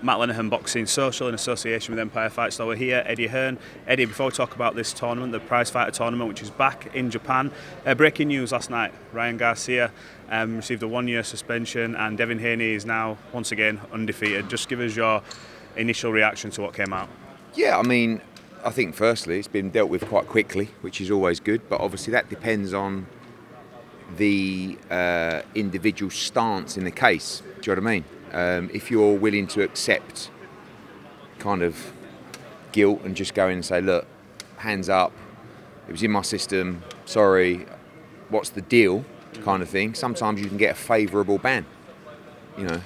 Matt Lenihan Boxing Social in association with Empire Fight Store. We're here, Eddie Hearn. Eddie, before we talk about this tournament, the prize fighter tournament, which is back in Japan, breaking news last night: Ryan Garcia received a 1-year suspension, and Devin Haney is now once again undefeated. Just give us your initial reaction to what came out. Yeah, I mean, I think firstly it's been dealt with quite quickly, which is always good, but obviously that depends on the individual stance in the case. Do you know what I mean? If you're willing to accept kind of guilt and just go in and say, look, hands up, it was in my system, sorry, what's the deal, kind of thing, sometimes you can get a favourable ban. You know,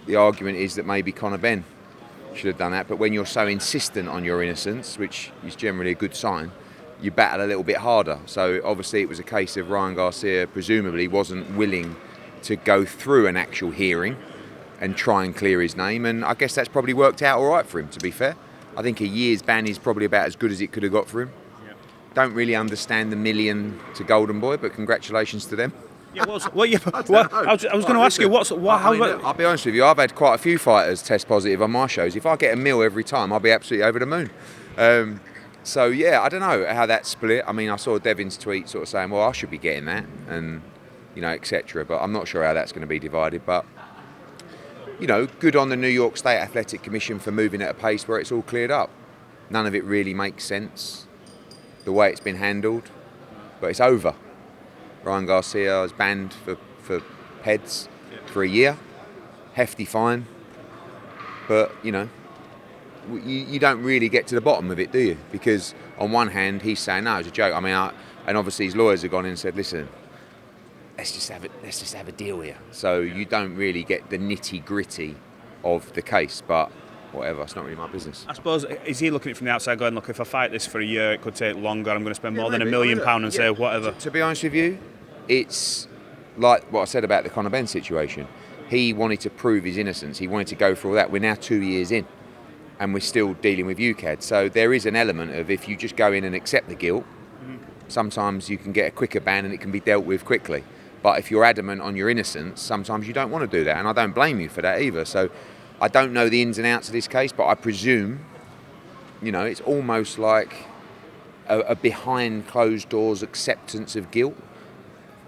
the argument is that maybe Conor Benn should have done that, but when you're so insistent on your innocence, which is generally a good sign, you battle a little bit harder. So obviously it was a case of Ryan Garcia presumably wasn't willing to go through an actual hearing and try and clear his name, and I guess that's probably worked out all right for him, to be fair. I think a year's ban is probably about as good as it could have got for him. Yeah. Don't really understand the $1 million to Golden Boy, but congratulations to them. Yeah, I was going to ask you, I'll be honest with you, I've had quite a few fighters test positive on my shows. If I get $1 million every time, I'll be absolutely over the moon. So yeah, I don't know how that's split. I mean, I saw Devin's tweet sort of saying, well, I should be getting that, and you know, etc. But I'm not sure how that's going to be divided. But you know, good on the New York State Athletic Commission for moving at a pace where it's all cleared up. None of it really makes sense, the way it's been handled, but it's over. Ryan Garcia is banned for PEDs for a year, hefty fine, but you know, you don't really get to the bottom of it, do you? Because on one hand, he's saying, no, it's a joke. I mean, and obviously his lawyers have gone in and said, listen, let's just have a deal here. So you don't really get the nitty gritty of the case, but whatever, it's not really my business. I suppose, is he looking at it from the outside going, look, if I fight this for a year, it could take longer, I'm going to spend more than £1 million and say whatever. To be honest with you, it's like what I said about the Conor Benn situation. He wanted to prove his innocence. He wanted to go for all that. We're now 2 years in, and we're still dealing with UCAD. So there is an element of, if you just go in and accept the guilt, sometimes you can get a quicker ban and it can be dealt with quickly. But if you're adamant on your innocence, sometimes you don't want to do that, and I don't blame you for that either. So I don't know the ins and outs of this case, but I presume, you know, it's almost like a behind closed doors acceptance of guilt.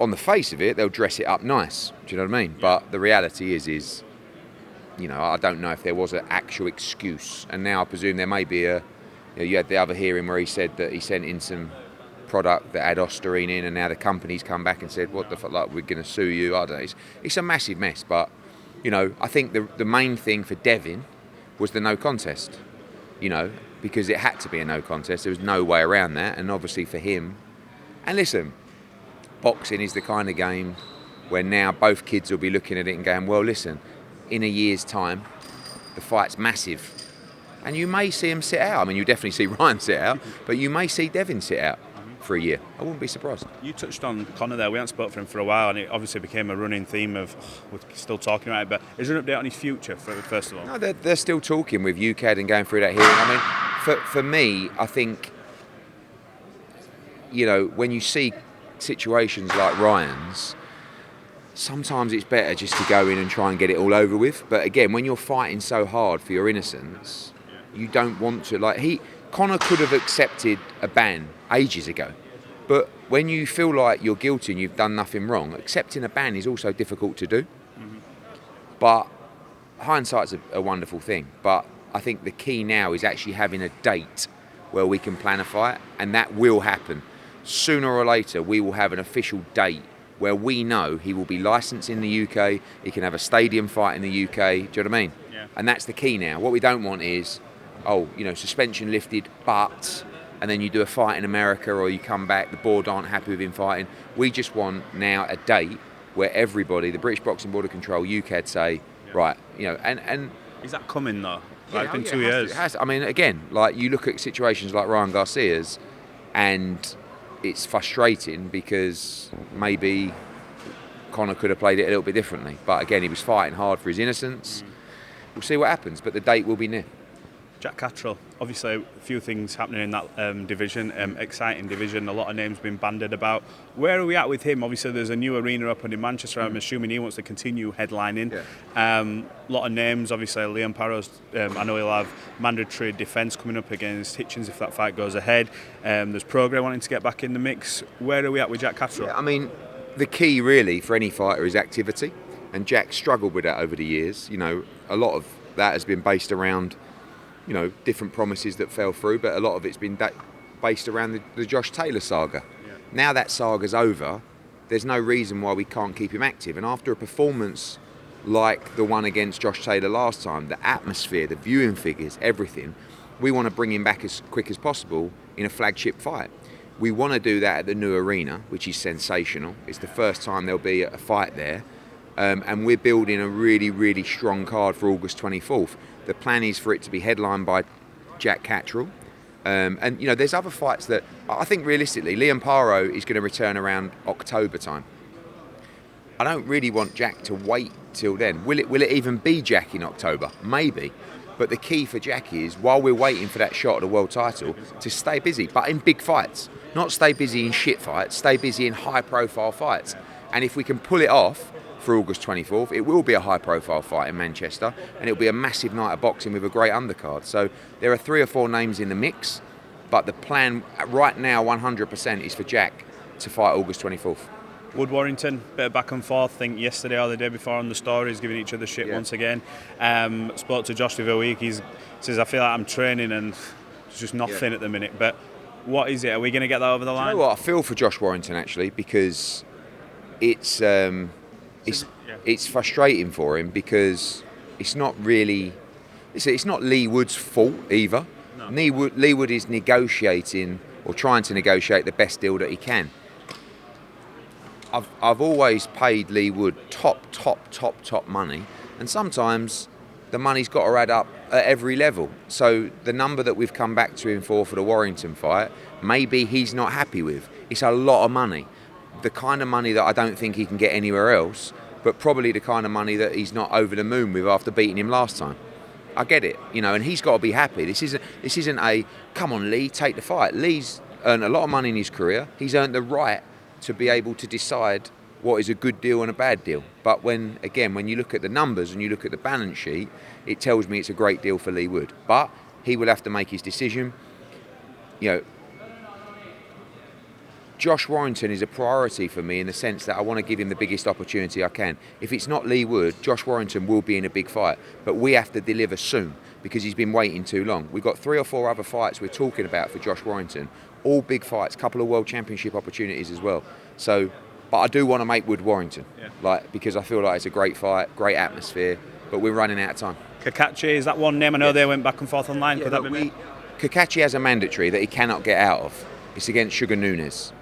On the face of it, they'll dress it up nice. Do you know what I mean? Yeah. But the reality is, you know, I don't know if there was an actual excuse. And now I presume there may be you had the other hearing where he said that he sent in some product that had Osterine in, and now the company's come back and said, what the fuck, like, we're going to sue you. I don't know. It's a massive mess, but you know, I think the main thing for Devin was the no contest, you know, because it had to be a no contest. There was no way around that. And obviously for him, and listen, boxing is the kind of game where now both kids will be looking at it and going, well, listen, in a year's time, the fight's massive. And you may see him sit out. I mean, you definitely see Ryan sit out, but you may see Devin sit out for a year. I wouldn't be surprised. You touched on Conor there. We haven't spoken for him for a while, and it obviously became a running theme of, we're still talking about it, but is there an update on his future, first of all? No, they're still talking with UCAD and going through that hearing. I mean, for me, I think, you know, when you see situations like Ryan's, sometimes it's better just to go in and try and get it all over with. But again, when you're fighting so hard for your innocence, you don't want to, like, Conor could have accepted a ban ages ago, but when you feel like you're guilty and you've done nothing wrong, accepting a ban is also difficult to do. Mm-hmm. But hindsight's a wonderful thing, but I think the key now is actually having a date where we can plan a fight, and that will happen. Sooner or later we will have an official date where we know he will be licensed in the UK, he can have a stadium fight in the UK, do you know what I mean? Yeah. And that's the key now. What we don't want is, oh, you know, suspension lifted, but, and then you do a fight in America or you come back, the board aren't happy with him fighting. We just want now a date where everybody, the British Boxing Board of Control, UCAD say, right, you know, and is that coming though? Yeah, like, in 2 years? It has. I mean, again, like, you look at situations like Ryan Garcia's, and it's frustrating because maybe Conor could have played it a little bit differently. But again, he was fighting hard for his innocence. We'll see what happens, but the date will be near. Jack Catterall, obviously a few things happening in that division, exciting division, a lot of names being bandied about. Where are we at with him? Obviously there's a new arena up in Manchester, I'm assuming he wants to continue headlining. A lot of names, obviously Liam Parrow's, I know he'll have mandatory defence coming up against Hitchens if that fight goes ahead. There's Prograis wanting to get back in the mix. Where are we at with Jack Catterall? Yeah, I mean, the key really for any fighter is activity, and Jack struggled with that over the years. You know, a lot of that has been based around, you know, different promises that fell through, but a lot of it's been based around the Josh Taylor saga. Now that saga's over, there's no reason why we can't keep him active. And after a performance like the one against Josh Taylor last time, the atmosphere, the viewing figures, everything, we want to bring him back as quick as possible in a flagship fight. We want to do that at the new arena, which is sensational. It's the first time there'll be a fight there. And we're building a really, really strong card for August 24th. The plan is for it to be headlined by Jack Catterall. And, you know, there's other fights that I think realistically, Liam Parrow is going to return around October time. I don't really want Jack to wait till then. Will it even be Jack in October? Maybe. But the key for Jack is, while we're waiting for that shot at the world title, to stay busy, but in big fights. Not stay busy in shit fights, stay busy in high-profile fights. And if we can pull it off for August 24th, it will be a high-profile fight in Manchester, and it'll be a massive night of boxing with a great undercard. So there are 3 or 4 names in the mix, but the plan right now, 100%, is for Jack to fight August 24th. Wood Warrington, bit of back and forth. I think yesterday or the day before on the stories, giving each other shit once again. Spoke to Josh the other week. He says, I feel like I'm training and it's just nothing at the minute. But what is it? Are we going to get that over the line? You know what? I feel for Josh Warrington actually, because it's frustrating for him, because it's not really, it's not Leigh Wood's fault either. No. Leigh Wood is negotiating or trying to negotiate the best deal that he can. I've always paid Leigh Wood top money, and sometimes the money's got to add up at every level. So the number that we've come back to him for the Warrington fight, maybe he's not happy with. It's a lot of money, the kind of money that I don't think he can get anywhere else, but probably the kind of money that he's not over the moon with after beating him last time. I get it, you know, and he's got to be happy. This isn't a, come on Leigh, take the fight. Leigh's earned a lot of money in his career. He's earned the right to be able to decide what is a good deal and a bad deal. But when you look at the numbers and you look at the balance sheet, it tells me it's a great deal for Leigh Wood. But he will have to make his decision. You know, Josh Warrington is a priority for me in the sense that I want to give him the biggest opportunity I can. If it's not Leigh Wood, Josh Warrington will be in a big fight. But we have to deliver soon, because he's been waiting too long. We've got 3 or 4 other fights we're talking about for Josh Warrington. All big fights, couple of World Championship opportunities as well. So, but I do want to make Wood Warrington, because I feel like it's a great fight, great atmosphere, but we're running out of time. Cacace, is that one name? I know they went back and forth online. Could that be me? Cacace has a mandatory that he cannot get out of. It's against Sugar Nunes.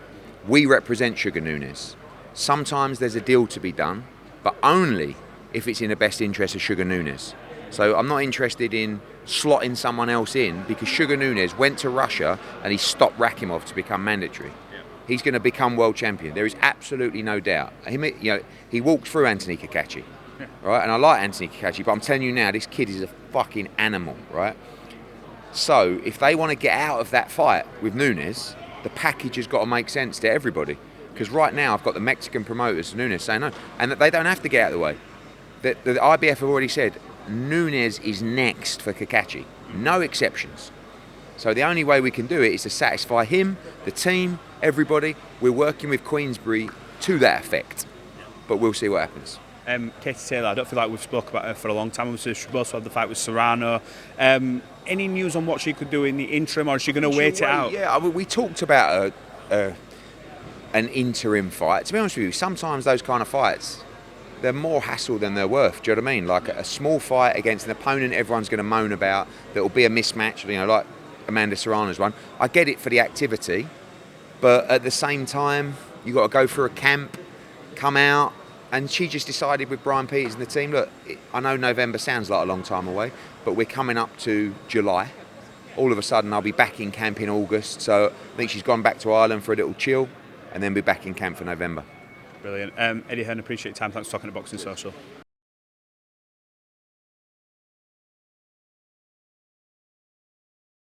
We represent Sugar Nunes. Sometimes there's a deal to be done, but only if it's in the best interest of Sugar Nunes. So I'm not interested in slotting someone else in, because Sugar Nunes went to Russia and he stopped Rakhimov to become mandatory. He's going to become world champion. There is absolutely no doubt. He walked through Anthony Cacace, right? And I like Anthony Cacace, but I'm telling you now, this kid is a fucking animal, right? So if they want to get out of that fight with Nunes, the package has got to make sense to everybody. Because right now I've got the Mexican promoters, Nunes, saying no, and that they don't have to get out of the way. The IBF have already said Nunes is next for Cacace, no exceptions. So the only way we can do it is to satisfy him, the team, everybody. We're working with Queensbury to that effect, but we'll see what happens. Katie Taylor, I don't feel like we've spoke about her for a long time. Obviously, she also had the fight with Serrano. Any news on what she could do in the interim, or is she going to wait it out? Yeah, we talked about an interim fight. To be honest with you, sometimes those kind of fights, they're more hassle than they're worth. Do you know what I mean? Like a small fight against an opponent everyone's going to moan about, that will be a mismatch, like Amanda Serrano's one. I get it for the activity, but at the same time, you've got to go through a camp, come out, and she just decided with Brian Peters and the team, look, I know November sounds like a long time away, but we're coming up to July. All of a sudden, I'll be back in camp in August, so I think she's gone back to Ireland for a little chill, and then be back in camp for November. Brilliant. Eddie Hearn, appreciate your time. Thanks for talking to Boxing Social.